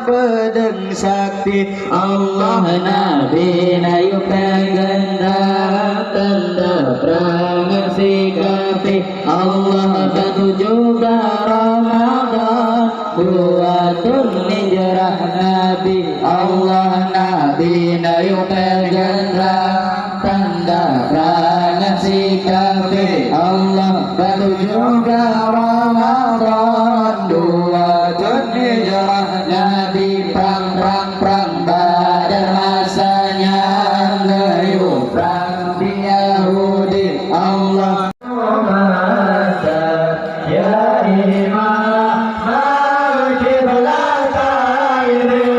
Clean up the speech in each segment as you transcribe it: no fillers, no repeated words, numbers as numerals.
pedang sakti Allah Nabi nayu peganda tanda prangan sikapi Allah batu juga Ramadan buatun hijrah Nabi Allah Nabi nayu peganda tanda prangan sikapi Allah batu juga Ramadan buatun hijrah Nabi perang badar masanya ngayuh perang di Yahudi Allah ya imam al-qiblat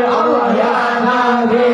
Allah ya Nabi